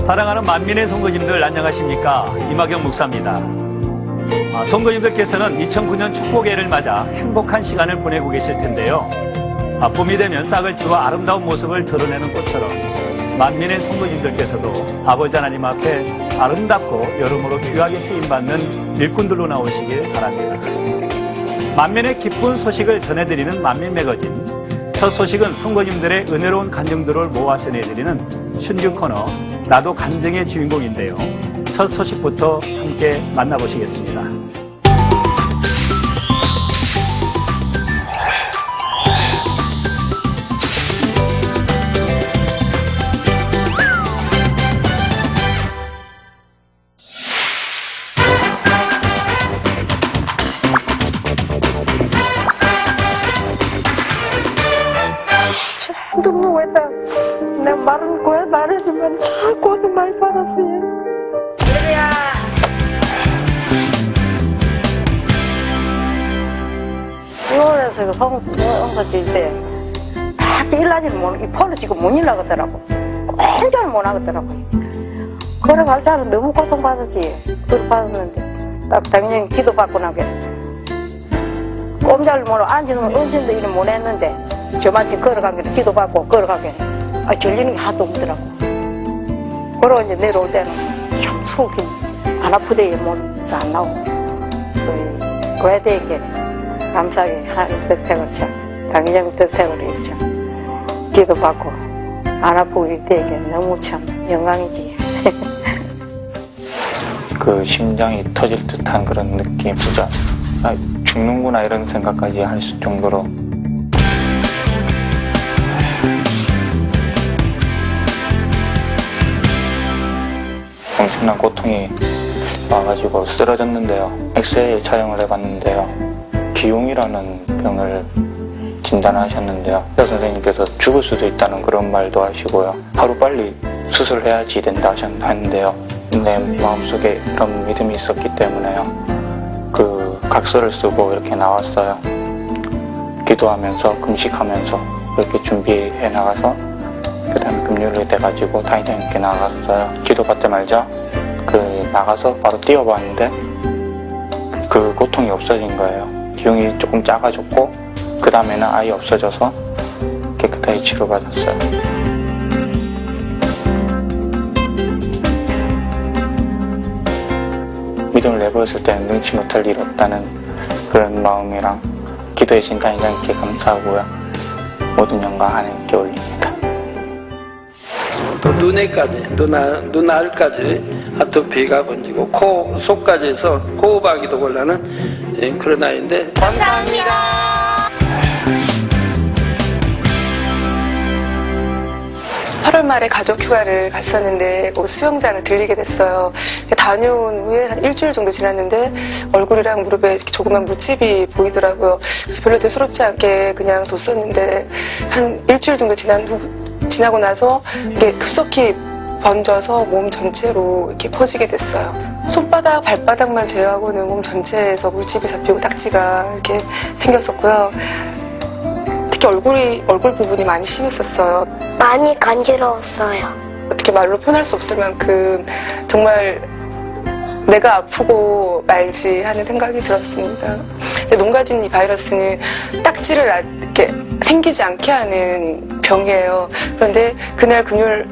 사랑하는 만민의 성도님들 안녕하십니까? 이마경 목사입니다. 성도님들께서는 2009년 축복회를 맞아 행복한 시간을 보내고 계실 텐데요. 봄이 되면 싹을 틔워 아름다운 모습을 드러내는 꽃처럼 만민의 성도님들께서도 아버지 하나님 앞에 아름답고 여러모로 귀하게 쓰임받는 일꾼들로 나오시길 바랍니다. 만민의 기쁜 소식을 전해드리는 만민 매거진. 첫 소식은 성도님들의 은혜로운 간증들을 모아 전해드리는 신규 코너 나도 간증의 주인공인데요. 첫 소식부터 함께 만나보시겠습니다. 내가 말은 거야 말해주면 자꾸 많이 받았어요. 그래야. 서울에서 홍수 질 때 다 일하지를 이 폰을 지고 못 일하겠더라고. 꼼짝을 못 하겠더라고. 그래 갈 때는 너무 고통받았지. 그걸 받았는데 딱 당연히 기도받고 나게 꼼짝을 못 하고 앉으면 언젠도 일을 못 했는데 저만 지금 걸어가게 기도받고 걸어가게 절리는 게 하나도 없더라고. 그러고 이제 내려올 때는 참 추우긴 안 아프대 몸도 안 나오고 그래야 되게 감사하게 하나님 뜻택을 참 당장 뜻택을 했죠. 기도받고 안 아프고 되게 너무 참 영광이지. 그 심장이 터질 듯한 그런 느낌, 진짜 죽는구나 이런 생각까지 할 정도로 엄청난 고통이 와가지고 쓰러졌는데요. 엑스레이 촬영을 해봤는데요. 기흉이라는 병을 진단하셨는데요. 의사 선생님께서 죽을 수도 있다는 그런 말도 하시고요. 하루빨리 수술해야지 된다 하셨는데요. 내 마음속에 그런 믿음이 있었기 때문에요. 그 각서를 쓰고 이렇게 나왔어요. 기도하면서 금식하면서 이렇게 준비해 나가서 그 다음에 금요일에 돼가지고 다니장님께 나갔어요. 기도받자마자 나가서 바로 뛰어봤는데 그 고통이 없어진 거예요. 기흉이 조금 작아졌고 그 다음에는 아예 없어져서 깨끗하게 치료받았어요. 믿음을 내버렸을 때는 능치 못할 일 없다는 그런 마음이랑 기도해주신 다니장님께 감사하고요. 모든 영광 하나님께 올립니다. 또 눈에까지, 눈알까지 아토피가 번지고 코 속까지 해서 호흡하기도 곤란한 그런 아이인데 감사합니다. 8월 말에 가족 휴가를 갔었는데 수영장을 들리게 됐어요. 다녀온 후에 한 일주일 정도 지났는데 얼굴이랑 무릎에 이렇게 조그만 물집이 보이더라고요. 그래서 별로 대수롭지 않게 그냥 뒀었는데 한 일주일 정도 지나고 나서 이게 급속히 번져서 몸 전체로 이렇게 퍼지게 됐어요. 손바닥, 발바닥만 제외하고는 몸 전체에서 물집이 잡히고 딱지가 이렇게 생겼었고요. 특히 얼굴 부분이 많이 심했었어요. 많이 간지러웠어요. 어떻게 말로 표현할 수 없을 만큼 정말 내가 아프고 말지 하는 생각이 들었습니다. 근데 농가진 이 바이러스는 딱지를 이렇게 생기지 않게 하는 병이에요. 그런데 그날 금요일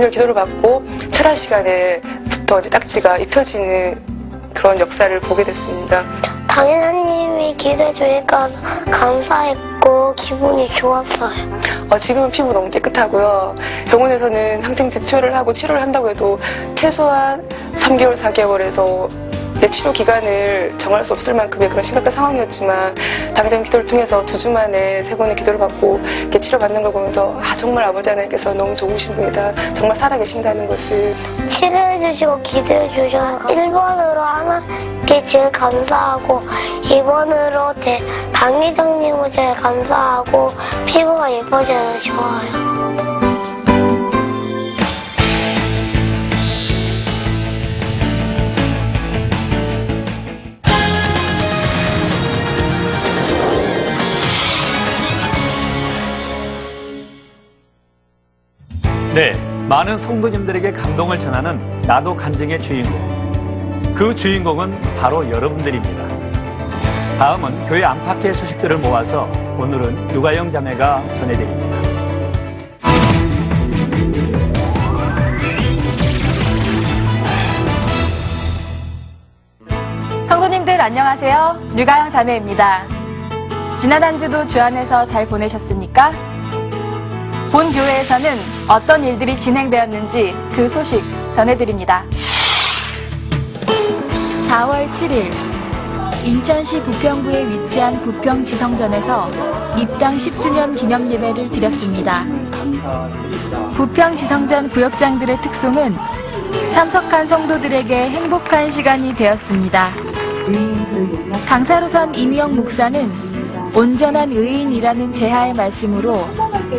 기도를 받고 철야 시간에부터 이제 딱지가 입혀지는 그런 역사를 보게 됐습니다. 당연하님이 기도해 주니까 감사했고 기분이 좋았어요. 지금은 피부 너무 깨끗하고요. 병원에서는 항생 제초를 하고 치료를 한다고 해도 최소한 3개월, 4개월에서 내 치료 기간을 정할 수 없을 만큼의 그런 심각한 상황이었지만 당장 기도를 통해서 2주 만에 3번의 기도를 받고 이렇게 치료받는 걸 보면서 정말 아버지 하나님께서 너무 좋으신 분이다. 정말 살아계신다는 것을 치료해 주시고 기도해 주셔서 1번으로 하나님께 제일 감사하고 2번으로 당회장님을 제일 감사하고 피부가 예뻐져서 좋아요. 네, 많은 성도님들에게 감동을 전하는 나도 간증의 주인공. 그 주인공은 바로 여러분들입니다. 다음은 교회 안팎의 소식들을 모아서 오늘은 유가영 자매가 전해드립니다. 성도님들 안녕하세요. 유가영 자매입니다. 지난 한 주도 주 안에서 잘 보내셨습니까? 본 교회에서는 어떤 일들이 진행되었는지 그 소식 전해드립니다. 4월 7일 인천시 부평구에 위치한 부평지성전에서 입당 10주년 기념 예배를 드렸습니다. 부평지성전 구역장들의 특송은 참석한 성도들에게 행복한 시간이 되었습니다. 강사로선 이미영 목사는 온전한 의인이라는 제하의 말씀으로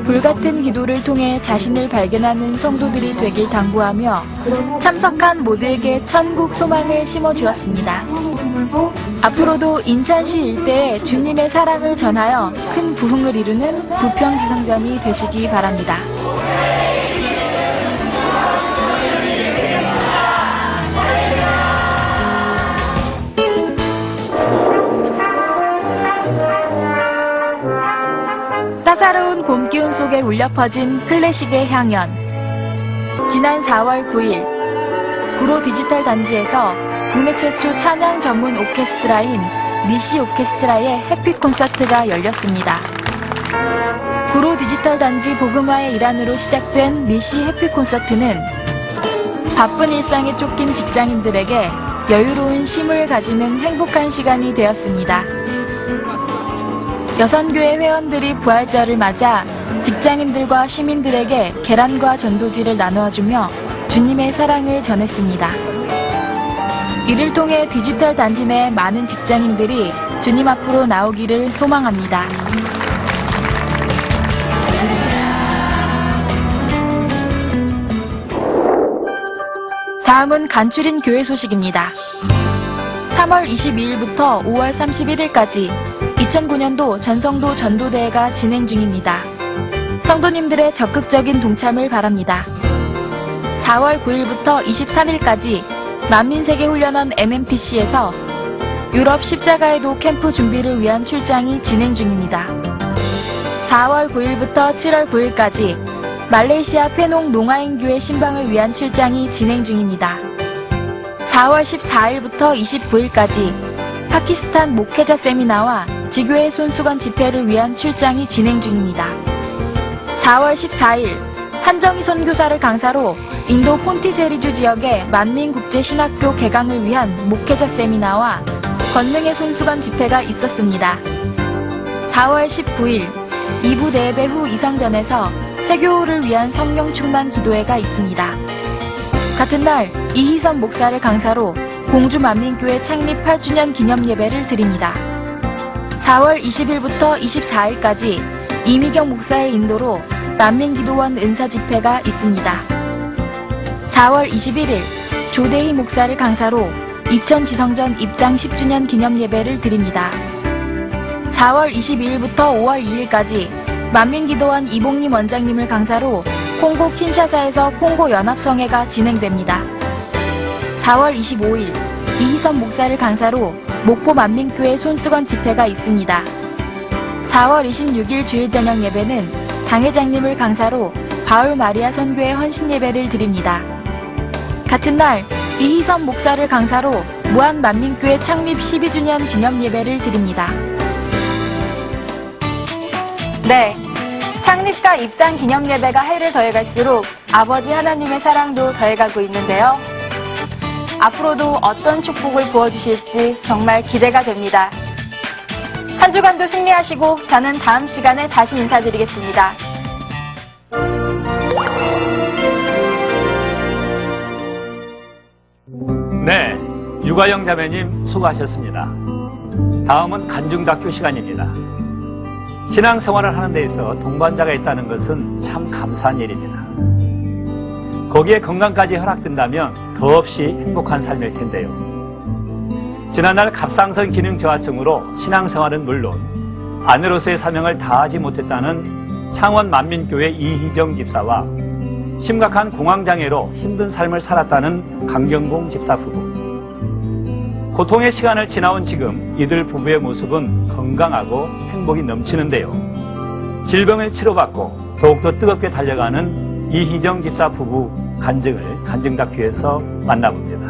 불같은 기도를 통해 자신을 발견하는 성도들이 되길 당부하며 참석한 모두에게 천국 소망을 심어주었습니다. 앞으로도 인천시 일대에 주님의 사랑을 전하여 큰 부흥을 이루는 부평지성전이 되시기 바랍니다. 따사로운 봄 기운 속에 울려 퍼진 클래식의 향연. 지난 4월 9일 구로 디지털 단지에서 국내 최초 찬양 전문 오케스트라인 니시 오케스트라의 해피 콘서트가 열렸습니다. 구로 디지털 단지 복음화의 일환으로 시작된 니시 해피 콘서트는 바쁜 일상에 쫓긴 직장인들에게 여유로운 쉼을 가지는 행복한 시간이 되었습니다. 여선교회 회원들이 부활절을 맞아 직장인들과 시민들에게 계란과 전도지를 나누어주며 주님의 사랑을 전했습니다. 이를 통해 디지털 단지 내 많은 직장인들이 주님 앞으로 나오기를 소망합니다. 다음은 간추린 교회 소식입니다. 3월 22일부터 5월 31일까지 2009년도 전성도 전도대회가 진행 중입니다. 성도님들의 적극적인 동참을 바랍니다. 4월 9일부터 23일까지 만민세계훈련원 MMTC에서 유럽 십자가의도 캠프 준비를 위한 출장이 진행 중입니다. 4월 9일부터 7월 9일까지 말레이시아 페농 농아인교회 신방을 위한 출장이 진행 중입니다. 4월 14일부터 29일까지 파키스탄 목회자 세미나와 지교회 손수건 집회를 위한 출장이 진행 중입니다. 4월 14일 한정희 선교사를 강사로 인도 폰티제리주 지역의 만민국제신학교 개강을 위한 목회자 세미나와 권능의 손수건 집회가 있었습니다. 4월 19일 2부 대예배 후 이성전에서 세교우를 위한 성령 충만 기도회가 있습니다. 같은 날 이희선 목사를 강사로 공주만민교회 창립 8주년 기념 예배를 드립니다. 4월 20일부터 24일까지 이미경 목사의 인도로 만민기도원 은사 집회가 있습니다. 4월 21일 조대희 목사를 강사로 이천지성전 입당 10주년 기념 예배를 드립니다. 4월 22일부터 5월 2일까지 만민기도원 이봉림 원장님을 강사로 콩고 킨샤사에서 콩고 연합성회가 진행됩니다. 4월 25일 이희선 목사를 강사로 목포 만민교회 손수건 집회가 있습니다. 4월 26일 주일 저녁 예배는 당회장님을 강사로 바울 마리아 선교회 헌신 예배를 드립니다. 같은 날 이희선 목사를 강사로 무한 만민교회 창립 12주년 기념 예배를 드립니다. 네, 창립과 입당 기념 예배가 해를 더해갈수록 아버지 하나님의 사랑도 더해가고 있는데요. 앞으로도 어떤 축복을 부어주실지 정말 기대가 됩니다. 한 주간도 승리하시고 저는 다음 시간에 다시 인사드리겠습니다. 네, 유가영 자매님 수고하셨습니다. 다음은 간증 다큐 시간입니다. 신앙생활을 하는 데 있어 동반자가 있다는 것은 참 감사한 일입니다. 거기에 건강까지 허락된다면 더없이 행복한 삶일 텐데요. 지난날 갑상선 기능 저하증으로 신앙생활은 물론 아내로서의 사명을 다하지 못했다는 창원 만민교회 이희정 집사와 심각한 공황장애로 힘든 삶을 살았다는 강경봉 집사 부부. 고통의 시간을 지나온 지금 이들 부부의 모습은 건강하고 행복이 넘치는데요. 질병을 치료받고 더욱더 뜨겁게 달려가는 이희정 집사 부부 간증을 간증 다큐에서 만나봅니다.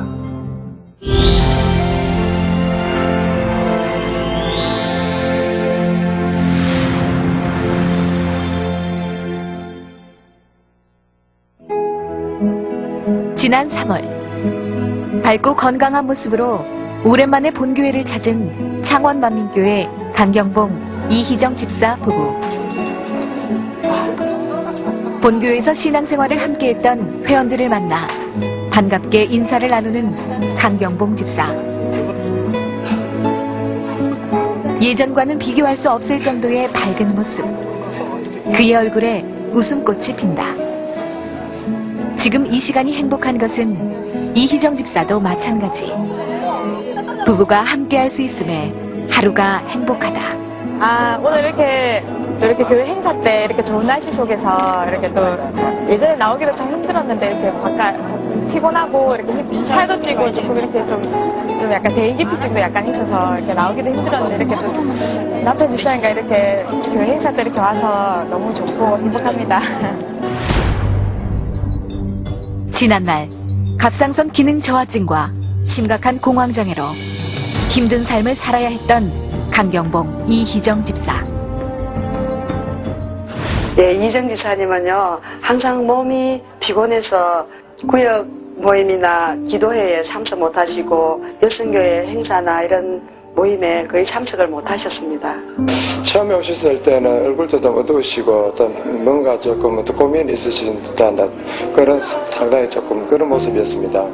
지난 3월 밝고 건강한 모습으로 오랜만에 본교회를 찾은 창원만민교회 강경봉 이희정 집사 부부. 본교회에서 신앙생활을 함께했던 회원들을 만나 반갑게 인사를 나누는 강경봉 집사. 예전과는 비교할 수 없을 정도의 밝은 모습. 그의 얼굴에 웃음꽃이 핀다. 지금 이 시간이 행복한 것은 이희정 집사도 마찬가지. 부부가 함께할 수 있음에 하루가 행복하다. 오늘 이렇게 교회 행사 때 이렇게 좋은 날씨 속에서 이렇게 또 예전에 나오기도 참 힘들었는데 이렇게 바깥 피곤하고 이렇게 살도 찌고 조금 이렇게 좀 약간 대인기 피증도 약간 있어서 이렇게 나오기도 힘들었는데 이렇게 또 남편 집사님과 이렇게 교회 행사 때 이렇게 와서 너무 좋고 행복합니다. 지난날 갑상선 기능 저하증과 심각한 공황장애로 힘든 삶을 살아야 했던 강경봉 이희정 집사. 네, 이희정 집사님은요, 항상 몸이 피곤해서 구역 모임이나 기도회에 참석 못하시고 여성교회 행사나 이런 모임에 거의 참석을 못하셨습니다. 처음에 오셨을 때는 얼굴도 좀 어두우시고 어떤 뭔가 조금 어떤 고민이 있으신 듯한 그런 상당히 조금 그런 모습이었습니다.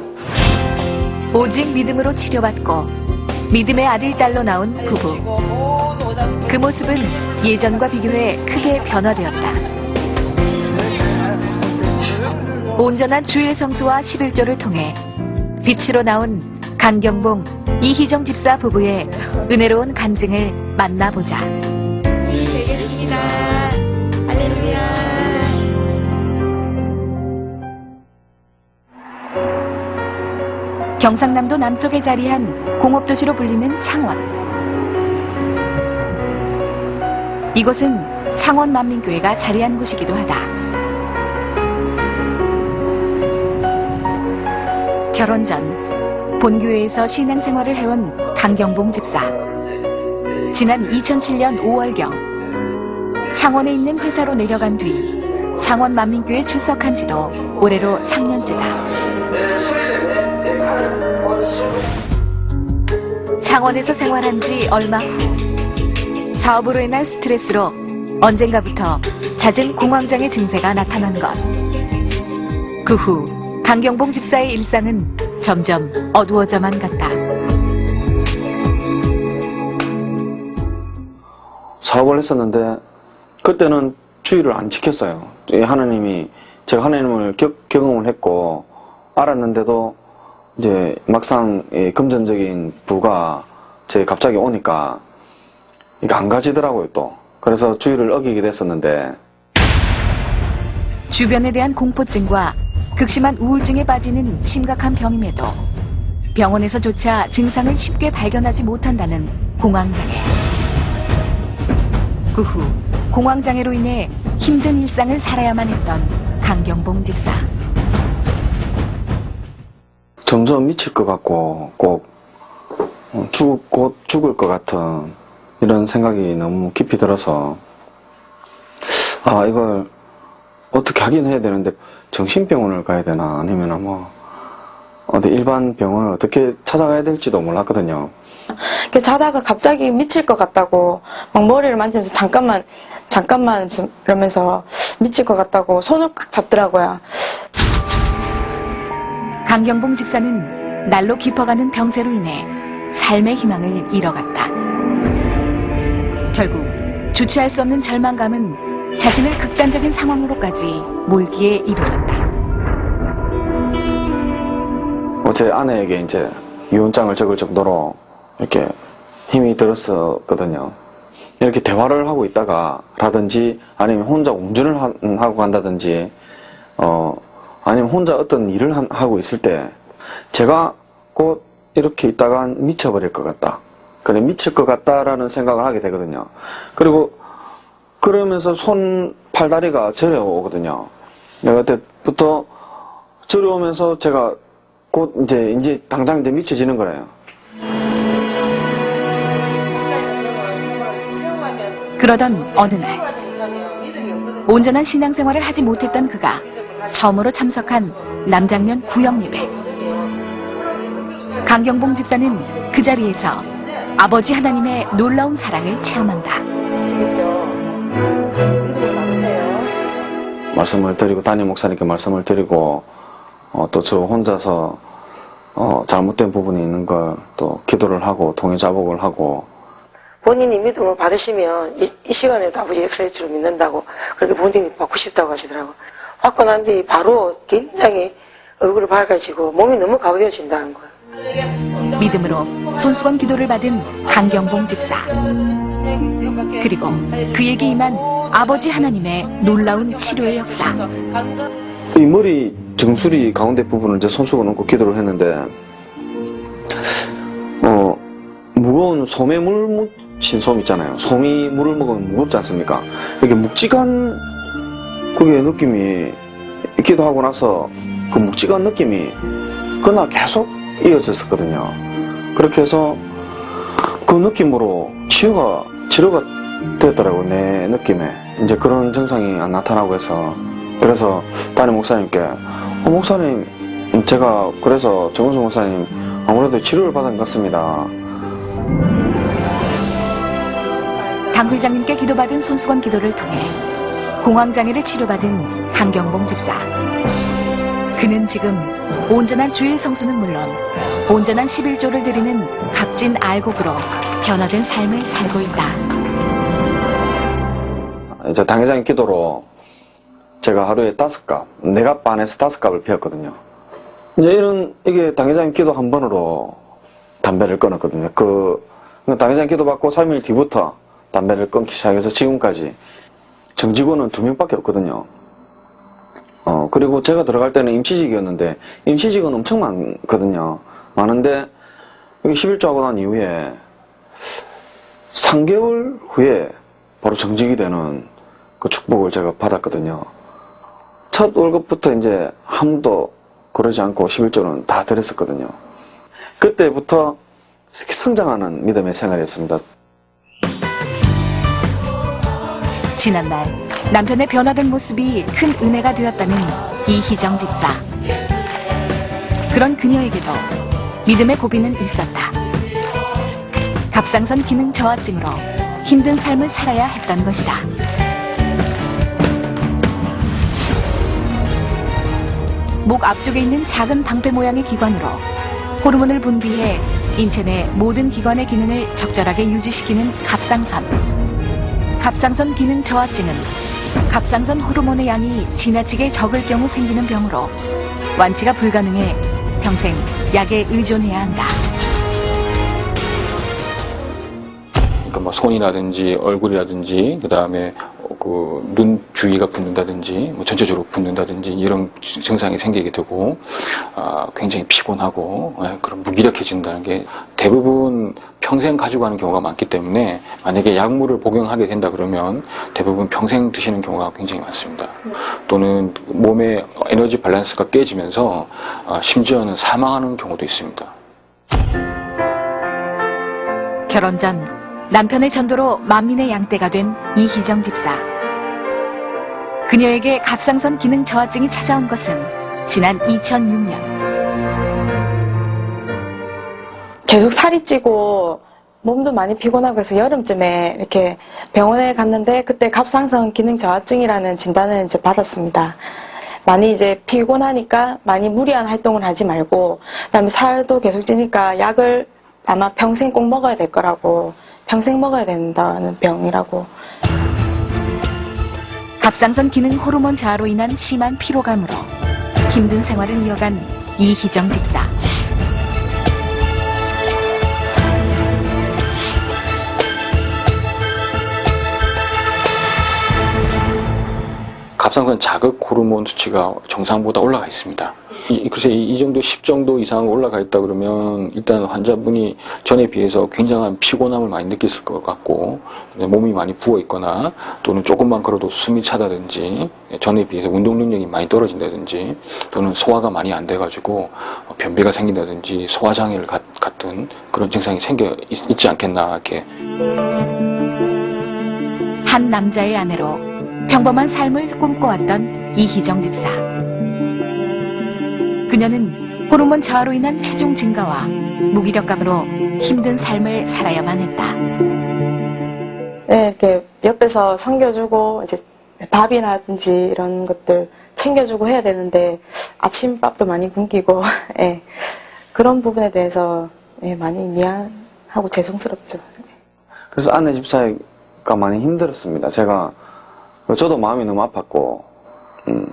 오직 믿음으로 치료받고 믿음의 아들, 딸로 나온 부부. 그 모습은 예전과 비교해 크게 변화되었다. 온전한 주일 성수와 11조를 통해 빛으로 나온 강경봉, 이희정 집사 부부의 은혜로운 간증을 만나보자. 되겠습니다. 할렐루야. 경상남도 남쪽에 자리한 공업도시로 불리는 창원. 이곳은 창원만민교회가 자리한 곳이기도 하다. 결혼 전 본교회에서 신앙생활을 해온 강경봉 집사. 지난 2007년 5월경 창원에 있는 회사로 내려간 뒤 창원만민교회 출석한 지도 올해로 3년째다. 창원에서 생활한 지 얼마 후 사업으로 인한 스트레스로 언젠가부터 잦은 공황장애 증세가 나타난 것. 그 후 강경봉 집사의 일상은 점점 어두워져만 갔다. 사업을 했었는데 그때는 주의를 안 지켰어요. 하나님이 제가 하나님을 경험을 했고 알았는데도 이제 막상 금전적인 부가 제 갑자기 오니까 이게 안 가지더라고요 또. 그래서 주의를 어기게 됐었는데 주변에 대한 공포증과 극심한 우울증에 빠지는 심각한 병임에도 병원에서조차 증상을 쉽게 발견하지 못한다는 공황장애. 그 후 공황장애로 인해 힘든 일상을 살아야만 했던 강경봉 집사. 점점 미칠 것 같고 꼭 곧 죽을 것 같은 이런 생각이 너무 깊이 들어서 이걸 어떻게 하긴 해야 되는데 정신병원을 가야 되나 아니면 뭐 어디 일반 병원을 어떻게 찾아가야 될지도 몰랐거든요. 자다가 갑자기 미칠 것 같다고 막 머리를 만지면서 잠깐만 이러면서 미칠 것 같다고 손을 꽉 잡더라고요. 강경봉 집사는 날로 깊어가는 병세로 인해 삶의 희망을 잃어갔다. 결국 주체할 수 없는 절망감은 자신을 극단적인 상황으로까지 몰기에 이르렀다. 제 아내에게 이제 유언장을 적을 정도로 이렇게 힘이 들었었거든요. 이렇게 대화를 하고 있다가 라든지 아니면 혼자 운전을 하고 간다든지 아니면 혼자 어떤 일을 하고 있을 때 제가 곧 이렇게 있다가 미쳐버릴 것 같다. 그래, 미칠 것 같다라는 생각을 하게 되거든요. 그리고 그러면서 손, 팔다리가 저려오거든요. 내가 그때부터 저려오면서 제가 곧 이제 당장 이제 미쳐지는 거래요. 그러던 어느 날 온전한 신앙생활을 하지 못했던 그가 처음으로 참석한 남작년 구역예배. 강경봉 집사는 그 자리에서 아버지 하나님의 놀라운 사랑을 체험한다. 말씀을 드리고 담임 목사님께 말씀을 드리고 또 저 혼자서 잘못된 부분이 있는 걸 또 기도를 하고 통해자복을 하고 본인이 믿음을 받으시면 이 시간에도 아버지 역사일 줄 믿는다고 그렇게 본인이 받고 싶다고 하시더라고. 받고 난 뒤 바로 굉장히 얼굴이 밝아지고 몸이 너무 가벼워진다는 거예요. 믿음으로 손수건 기도를 받은 강경봉 집사. 그리고 그에게 임한 아버지 하나님의 놀라운 치료의 역사. 이 머리 정수리 가운데 부분을 이제 손수건 얹고 기도를 했는데 무거운 솜에 물 묻힌 솜 있잖아요. 솜이 물을 먹으면 무겁지 않습니까? 이렇게 묵직한 그게 느낌이 있기도 하고 나서 그 묵직한 느낌이 그날 계속 이어졌었거든요. 그렇게 해서 그 느낌으로 치료가 됐더라고, 내 느낌에. 이제 그런 증상이 안 나타나고 해서 그래서 담임 목사님께 목사님 제가 그래서 정은수 목사님 아무래도 치료를 받은 것 같습니다. 당 회장님께 기도받은 손수건 기도를 통해 공황장애를 치료받은 강경봉 집사. 그는 지금 온전한 주의 성수는 물론 온전한 11조를 드리는 값진 알곡으로 변화된 삶을 살고 있다. 이제 당 회장님 기도로 제가 하루에 5갑, 4갑 반에서 5갑을 피웠거든요. 이제 이게 당 회장님 기도 한 번으로 담배를 끊었거든요. 당 회장님 기도 받고 3일 뒤부터 담배를 끊기 시작해서 지금까지 정직원은 2명밖에 없거든요. 그리고 제가 들어갈 때는 임시직이었는데 임시직은 엄청 많거든요. 많은데 여기 11조 하고 난 이후에 3개월 후에 바로 정직이 되는 그 축복을 제가 받았거든요. 첫 월급부터 이제 아무도 그러지 않고 11조는 다 드렸었거든요. 그때부터 성장하는 믿음의 생활이었습니다. 지난날 남편의 변화된 모습이 큰 은혜가 되었다는 이희정 집사. 그런 그녀에게도 믿음의 고비는 있었다. 갑상선 기능 저하증으로 힘든 삶을 살아야 했던 것이다. 목 앞쪽에 있는 작은 방패 모양의 기관으로 호르몬을 분비해 인체 내 모든 기관의 기능을 적절하게 유지시키는 갑상선. 갑상선 기능 저하증은 갑상선 호르몬의 양이 지나치게 적을 경우 생기는 병으로 완치가 불가능해 평생 약에 의존해야 한다. 그러니까 뭐 손이라든지 얼굴이라든지 그다음에 그 눈 주위가 붓는다든지 뭐 전체적으로 붓는다든지 이런 증상이 생기게 되고 굉장히 피곤하고 그런 무기력해진다는 게 대부분 평생 가지고 가는 경우가 많기 때문에 만약에 약물을 복용하게 된다 그러면 대부분 평생 드시는 경우가 굉장히 많습니다. 또는 몸의 에너지 밸런스가 깨지면서 심지어는 사망하는 경우도 있습니다. 결혼 전 남편의 전도로 만민의 양떼가 된 이희정 집사. 그녀에게 갑상선 기능 저하증이 찾아온 것은 지난 2006년. 계속 살이 찌고 몸도 많이 피곤하고 해서 여름쯤에 이렇게 병원에 갔는데 그때 갑상선 기능 저하증이라는 진단을 이제 받았습니다. 많이 이제 피곤하니까 많이 무리한 활동을 하지 말고 그다음에 살도 계속 찌니까 약을 아마 평생 꼭 먹어야 될 거라고 평생 먹어야 된다는 병이라고. 갑상선 기능 호르몬 저하로 인한 심한 피로감으로 힘든 생활을 이어간 이희정 집사. 갑상선 자극 호르몬 수치가 정상보다 올라가 있습니다. 글쎄 이 정도 10 정도 이상 올라가 있다 그러면 일단 환자분이 전에 비해서 굉장한 피곤함을 많이 느꼈을 것 같고 몸이 많이 부어 있거나 또는 조금만 걸어도 숨이 차다든지 전에 비해서 운동 능력이 많이 떨어진다든지 또는 소화가 많이 안 돼가지고 변비가 생긴다든지 소화장애를 같은 그런 증상이 생겨 있지 않겠나 이렇게. 한 남자의 아내로 평범한 삶을 꿈꿔왔던 이희정 집사. 그녀는 호르몬 저하로 인한 체중 증가와 무기력감으로 힘든 삶을 살아야만 했다. 네, 이렇게 옆에서 섬겨주고 이제 밥이라든지 이런 것들 챙겨주고 해야 되는데 아침밥도 많이 굶기고 예, 그런 부분에 대해서 예, 많이 미안하고 죄송스럽죠. 그래서 아내 집사가 많이 힘들었습니다. 저도 마음이 너무 아팠고,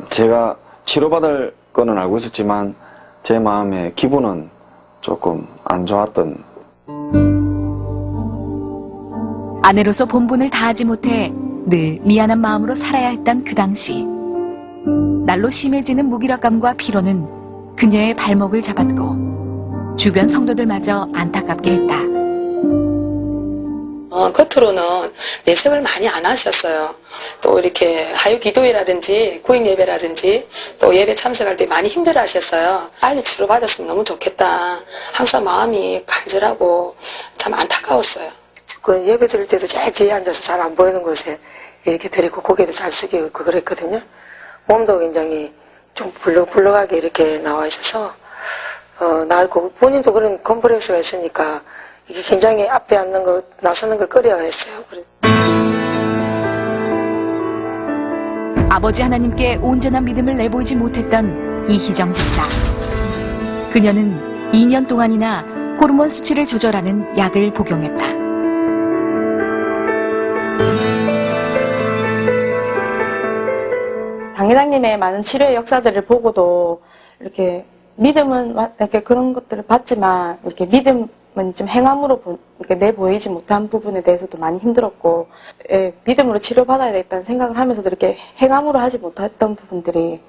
제가 치료받을 거는 알고 있었지만, 제 마음의 기분은 조금 안 좋았던. 아내로서 본분을 다하지 못해 늘 미안한 마음으로 살아야 했던 그 당시. 날로 심해지는 무기력감과 피로는 그녀의 발목을 잡았고, 주변 성도들마저 안타깝게 했다. 겉으로는 내색을 많이 안 하셨어요. 또 이렇게 하유 기도회라든지 구역 예배라든지 또 예배 참석할 때 많이 힘들어 하셨어요. 빨리 치료받았으면 너무 좋겠다. 항상 마음이 간절하고 참 안타까웠어요. 그 예배 드릴 때도 제일 뒤에 앉아서 잘 안 보이는 곳에 이렇게 데리고 고개도 잘 숙이고 있고 그랬거든요. 몸도 굉장히 좀 불룩불룩하게 이렇게 나와 있어서 나고 본인도 그런 컴플렉스가 있으니까 이게 굉장히 앞에 앉는 거 나서는 걸 꺼려했어요. 아버지 하나님께 온전한 믿음을 내보이지 못했던 이희정 집사. 그녀는 2년 동안이나 호르몬 수치를 조절하는 약을 복용했다. 당 회장님의 많은 치료의 역사들을 보고도 이렇게 믿음은 이렇게 그런 것들을 봤지만 이렇게 믿음은 좀 행함으로 이렇게 내보이지 못한 부분에 대해서도 많이 힘들었고, 예, 믿음으로 치료받아야 되겠다는 생각을 하면서도 이렇게 행함으로 하지 못했던 부분들이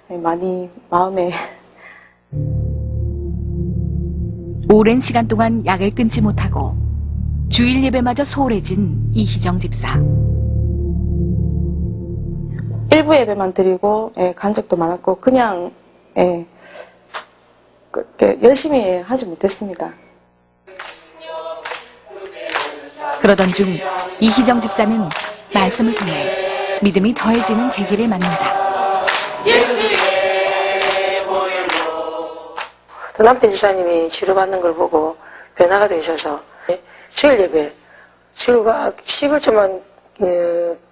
많이 마음에. 오랜 시간 동안 약을 끊지 못하고 주일 예배마저 소홀해진 이희정 집사. 일부 예배만 드리고 예, 간 적도 많았고 그냥 예, 그렇게 열심히 하지 못했습니다. 그러던 중 이희정 집사는 말씀을 통해 믿음이 더해지는 계기를 맞는다. 또 남편 지사님이 치료받는 걸 보고 변화가 되셔서 주일 예배, 주일과 11조만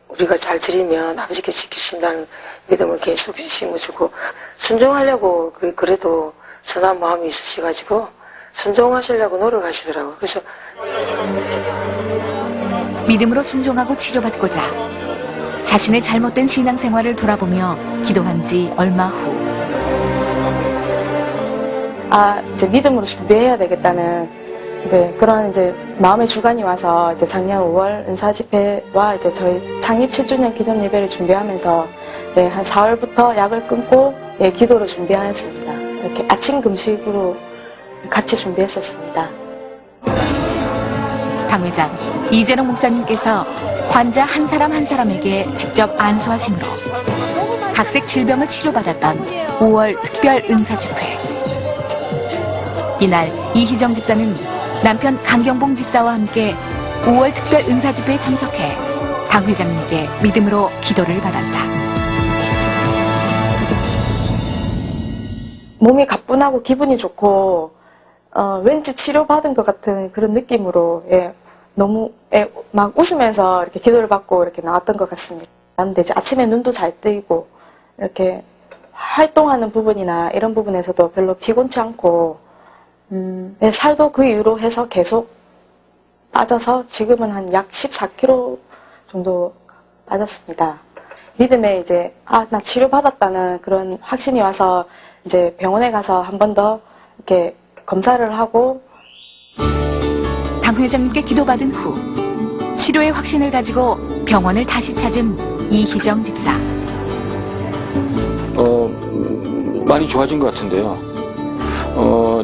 우리가 잘 드리면 아버지께 지키신다는 믿음을 계속 심어주고 순종하려고 그래도 선한 마음이 있으셔가지고 순종하시려고 노력하시더라고요. 그래서 믿음으로 순종하고 치료받고자 자신의 잘못된 신앙생활을 돌아보며 기도한 지 얼마 후. 이제 믿음으로 준비해야 되겠다는 이제 그런 이제 마음의 주관이 와서 이제 작년 5월 은사 집회와 이제 저희 창립 7주년 기념 예배를 준비하면서 네, 한 4월부터 약을 끊고 예, 기도를 준비하였습니다. 이렇게 아침 금식으로 같이 준비했었습니다. 당회장 이재롱 목사님께서 환자 한 사람 한 사람에게 직접 안수하심으로 각색 질병을 치료받았던 5월 특별 은사 집회. 이날 이희정 집사는 남편 강경봉 집사와 함께 5월 특별 은사 집회에 참석해 당 회장님께 믿음으로 기도를 받았다. 몸이 가뿐하고 기분이 좋고 왠지 치료받은 것 같은 그런 느낌으로 예, 너무 막 웃으면서 이렇게 기도를 받고 이렇게 나왔던 것 같습니다. 그런데 이제 아침에 눈도 잘 뜨이고 이렇게 활동하는 부분이나 이런 부분에서도 별로 피곤치 않고 네, 살도 그 이후로 해서 계속 빠져서 지금은 한 약 14kg 정도 빠졌습니다. 믿음에 이제 나 치료받았다는 그런 확신이 와서 이제 병원에 가서 한 번 더 이렇게 검사를 하고 당 회장님께 기도받은 후 치료의 확신을 가지고 병원을 다시 찾은 이희정 집사. 많이 좋아진 것 같은데요.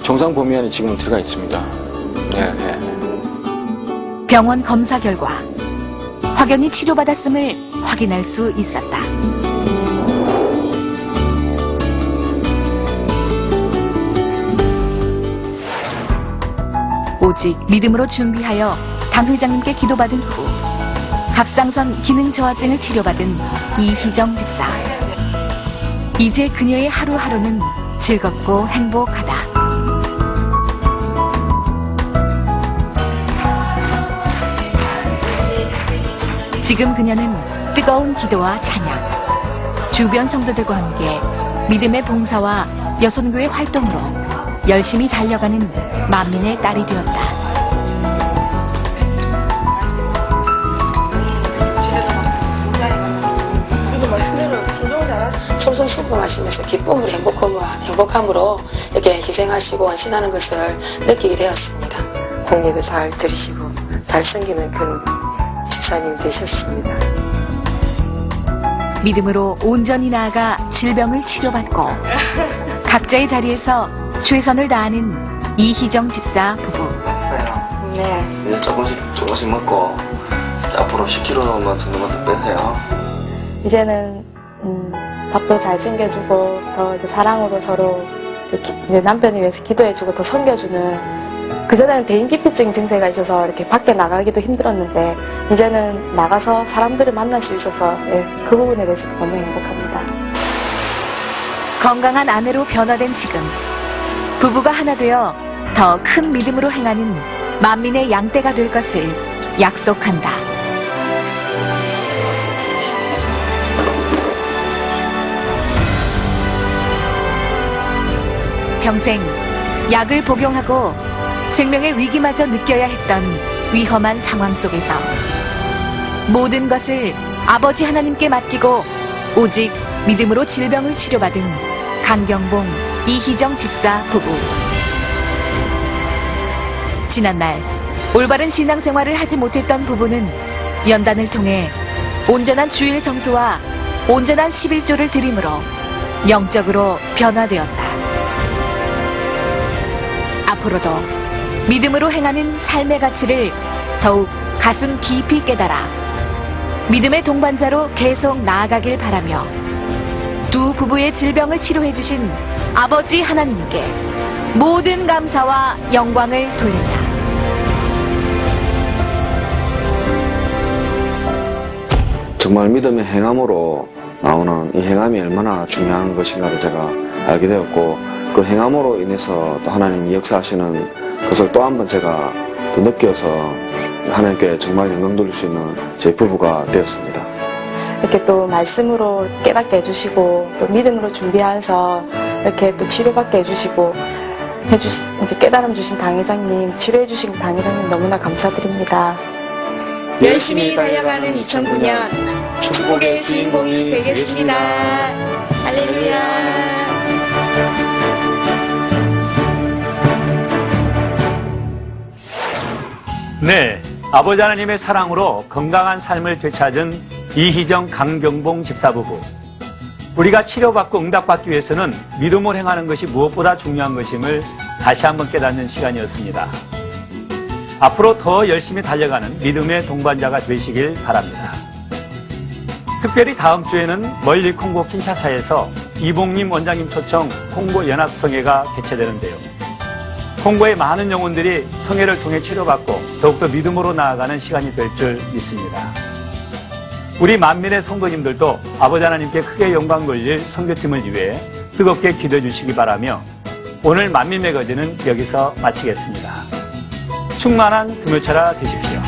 정상 범위 안에 지금 들어가 있습니다. 네, 네. 병원 검사 결과 확연히 치료받았음을 확인할 수 있었다. 오직 믿음으로 준비하여 당 회장님께 기도받은 후 갑상선 기능 저하증을 치료받은 이희정 집사. 이제 그녀의 하루하루는 즐겁고 행복하다. 지금 그녀는 뜨거운 기도와 찬양, 주변 성도들과 함께 믿음의 봉사와 여손교회 활동으로 열심히 달려가는 만민의 딸이 되었다. 솔솔수범하시면서 기쁨으로 행복함으로 이렇게 희생하시고 헌신하는 것을 느끼게 되었습니다. 공예도 잘 들으시고 잘 섬기는 그런 집사님이 되셨습니다. 믿음으로 온전히 나아가 질병을 치료받고 각자의 자리에서 최선을 다하는 이희정 집사 부부. 네. 이제 조금씩 먹고 앞으로 10kg만 정도만 더 빼세요. 이제는 밥도 잘 챙겨주고 더 이제 사랑으로 서로 이제 남편을 위해서 기도해주고 더 섬겨주는. 그전에는 대인기피증 증세가 있어서 이렇게 밖에 나가기도 힘들었는데 이제는 나가서 사람들을 만날 수 있어서 그 부분에 대해서 너무 행복합니다. 건강한 아내로 변화된 지금 부부가 하나 되어 더 큰 믿음으로 행하는 만민의 양떼가 될 것을 약속한다. 평생 약을 복용하고 생명의 위기마저 느껴야 했던 위험한 상황 속에서 모든 것을 아버지 하나님께 맡기고 오직 믿음으로 질병을 치료받은 강경봉, 이희정 집사 부부. 지난날 올바른 신앙생활을 하지 못했던 부부는 연단을 통해 온전한 주일 성수와 온전한 11조를 드림으로 영적으로 변화되었다. 앞으로도 믿음으로 행하는 삶의 가치를 더욱 가슴 깊이 깨달아 믿음의 동반자로 계속 나아가길 바라며 두 부부의 질병을 치료해 주신 아버지 하나님께 모든 감사와 영광을 돌린다. 정말 믿음의 행함으로 나오는 이 행함이 얼마나 중요한 것인가를 제가 알게 되었고 그 행함으로 인해서 또 하나님이 역사하시는 것을 또 한 번 제가 또 느껴서 하나님께 정말 영광 돌릴 수 있는 제 부부가 되었습니다. 이렇게 또 말씀으로 깨닫게 해주시고 또 믿음으로 준비해서 이렇게 또 치료받게 해주시고 이제 깨달음 주신 당회장님, 치료해 주신 당회장님 너무나 감사드립니다. 열심히 달려가는 2009년 축복의 주인공이 되겠습니다. 할렐루야. 네, 아버지 하나님의 사랑으로 건강한 삶을 되찾은 이희정, 강경봉 집사 부부. 우리가 치료받고 응답받기 위해서는 믿음으로 행하는 것이 무엇보다 중요한 것임을 다시 한번 깨닫는 시간이었습니다. 앞으로 더 열심히 달려가는 믿음의 동반자가 되시길 바랍니다. 특별히 다음 주에는 멀리 콩고 킨샤사에서 이봉님 원장님 초청 콩고 연합성회가 개최되는데요. 콩고의 많은 영혼들이 성회를 통해 치료받고 더욱더 믿음으로 나아가는 시간이 될 줄 믿습니다. 우리 만민의 성도님들도 아버지 하나님께 크게 영광 돌릴 선교팀을 위해 뜨겁게 기도해 주시기 바라며 오늘 만민 매거진은 여기서 마치겠습니다. 충만한 금요철화 되십시오.